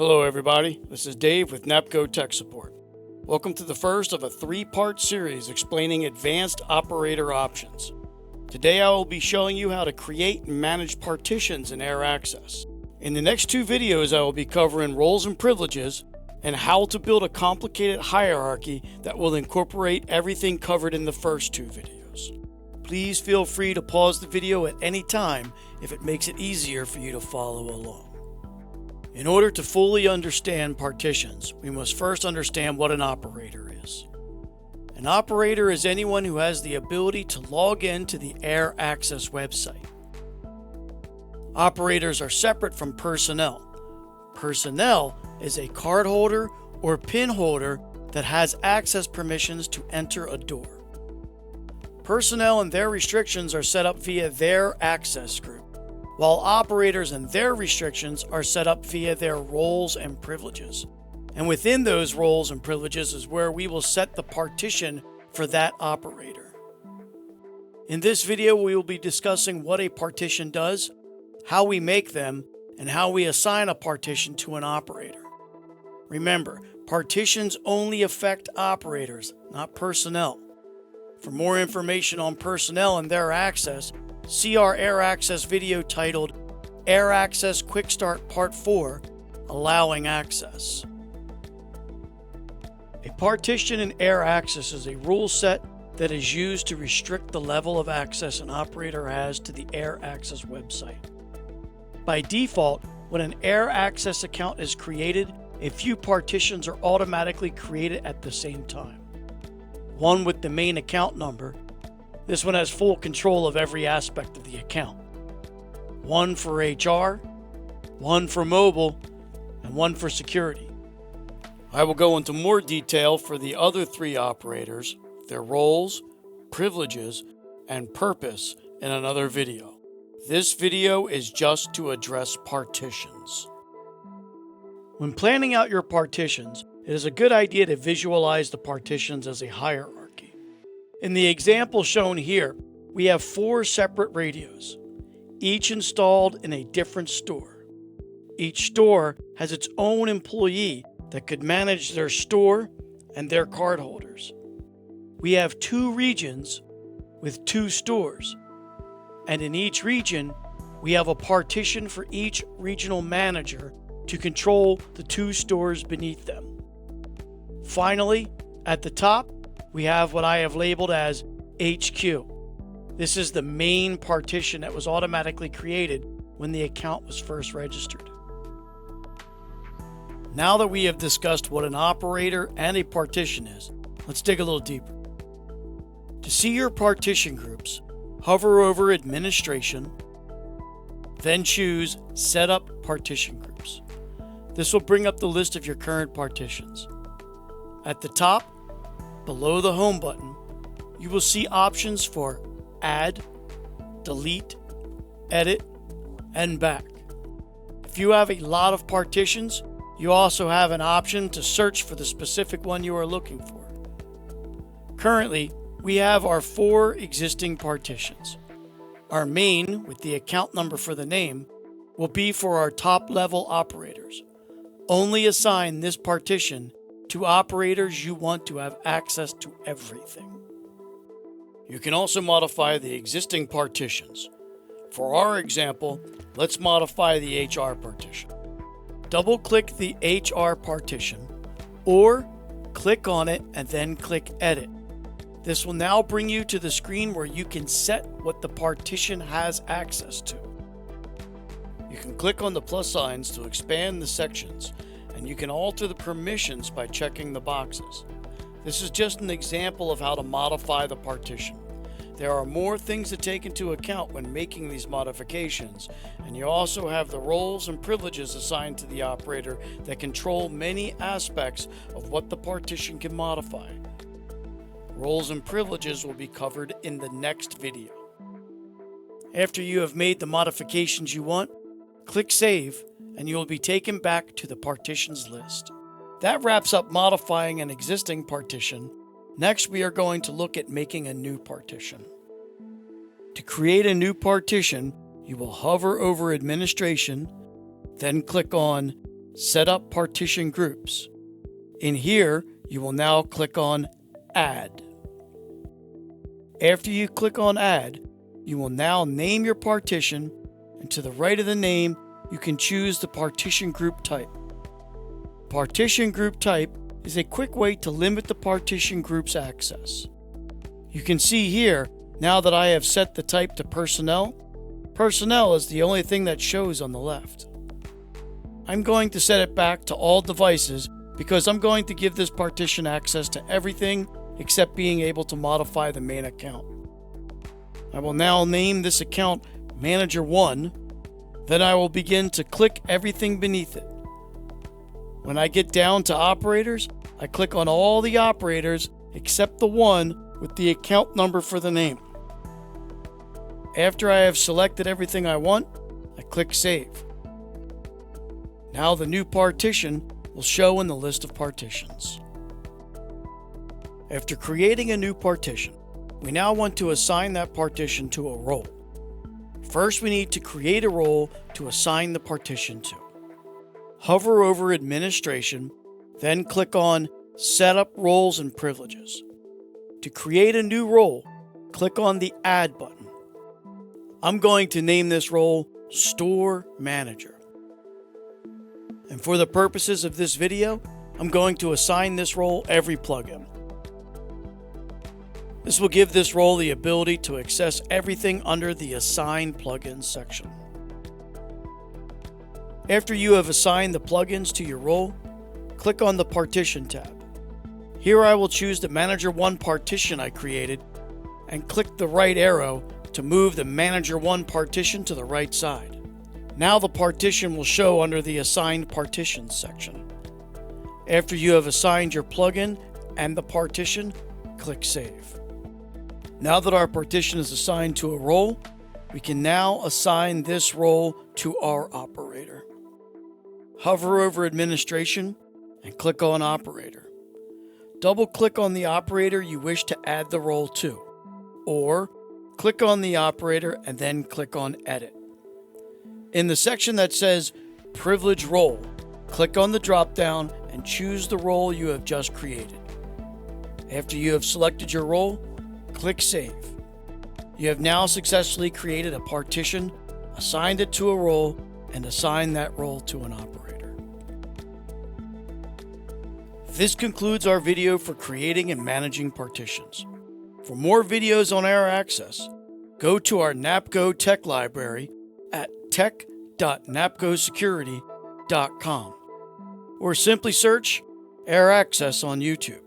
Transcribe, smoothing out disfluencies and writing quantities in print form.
Hello everybody, this is Dave with NAPCO Tech Support. Welcome to the first of a three-part series explaining advanced operator options. Today I will be showing you how to create and manage partitions in AirAccess. In the next two videos I will be covering roles and privileges and how to build a complicated hierarchy that will incorporate everything covered in the first two videos. Please feel free to pause the video at any time if it makes it easier for you to follow along. In order to fully understand partitions, we must first understand what an operator is. An operator is anyone who has the ability to log in to the AirAccess website. Operators are separate from personnel. Personnel is a card holder or pin holder that has access permissions to enter a door. Personnel and their restrictions are set up via their access group, while operators and their restrictions are set up via their roles and privileges. And within those roles and privileges is where we will set the partition for that operator. In this video, we will be discussing what a partition does, how we make them, and how we assign a partition to an operator. Remember, partitions only affect operators, not personnel. For more information on personnel and their access, see our AirAccess video titled AirAccess Quick Start Part 4, Allowing Access. A partition in AirAccess is a rule set that is used to restrict the level of access an operator has to the AirAccess website. By default, when an AirAccess account is created, a few partitions are automatically created at the same time. One with the main account number. This one has full control of every aspect of the account. One for HR, one for mobile, and one for security. I will go into more detail for the other three operators, their roles, privileges, and purpose in another video. This video is just to address partitions. When planning out your partitions, it is a good idea to visualize the partitions as a hierarchy. In the example shown here, we have 4 separate radios, each installed in a different store. Each store has its own employee that could manage their store and their card holders. We have 2 regions with 2 stores, and in each region, we have a partition for each regional manager to control the 2 stores beneath them. Finally, at the top, we have what I have labeled as HQ. This is the main partition that was automatically created when the account was first registered. Now that we have discussed what an operator and a partition is, let's dig a little deeper. To see your partition groups, hover over Administration, then choose Set Up Partition Groups. This will bring up the list of your current partitions. At the top, below the Home button, you will see options for Add, Delete, Edit, and Back. If you have a lot of partitions, you also have an option to search for the specific one you are looking for. Currently, we have our 4 existing partitions. Our main, with the account number for the name, will be for our top-level operators. Only assign this partition to operators you want to have access to everything. You can also modify the existing partitions. For our example, let's modify the HR partition. Double-click the HR partition, or click on it and then click Edit. This will now bring you to the screen where you can set what the partition has access to. You can click on the plus signs to expand the sections, and you can alter the permissions by checking the boxes. This is just an example of how to modify the partition. There are more things to take into account when making these modifications, and you also have the roles and privileges assigned to the operator that control many aspects of what the partition can modify. Roles and privileges will be covered in the next video. After you have made the modifications you want, click Save, and you will be taken back to the partitions list. That wraps up modifying an existing partition. Next, we are going to look at making a new partition. To create a new partition, you will hover over Administration, then click on Set up Partition Groups. In here, you will now click on Add. After you click on Add, you will now name your partition, and to the right of the name, you can choose the partition group type. Partition group type is a quick way to limit the partition group's access. You can see here, now that I have set the type to personnel, personnel is the only thing that shows on the left. I'm going to set it back to all devices because I'm going to give this partition access to everything except being able to modify the main account. I will now name this account Manager 1, then I will begin to click everything beneath it. When I get down to operators, I click on all the operators except the one with the account number for the name. After I have selected everything I want, I click Save. Now the new partition will show in the list of partitions. After creating a new partition, we now want to assign that partition to a role. First, we need to create a role to assign the partition to. Hover over Administration, then click on Set Up Roles and Privileges. To create a new role, click on the Add button. I'm going to name this role Store Manager. And for the purposes of this video, I'm going to assign this role every plugin. This will give this role the ability to access everything under the Assign Plugins section. After you have assigned the plugins to your role, click on the Partition tab. Here I will choose the Manager 1 partition I created and click the right arrow to move the Manager 1 partition to the right side. Now the partition will show under the Assigned Partitions section. After you have assigned your plugin and the partition, click Save. Now that our partition is assigned to a role, we can now assign this role to our operator. Hover over Administration and click on Operator. Double-click on the operator you wish to add the role to, or click on the operator and then click on Edit. In the section that says Privilege Role, click on the drop-down and choose the role you have just created. After you have selected your role, click Save. You have now successfully created a partition, assigned it to a role, and assigned that role to an operator. This concludes our video for creating and managing partitions. For more videos on Error Access, go to our NAPCO Tech Library at tech.napcosecurity.com or simply search Error Access on YouTube.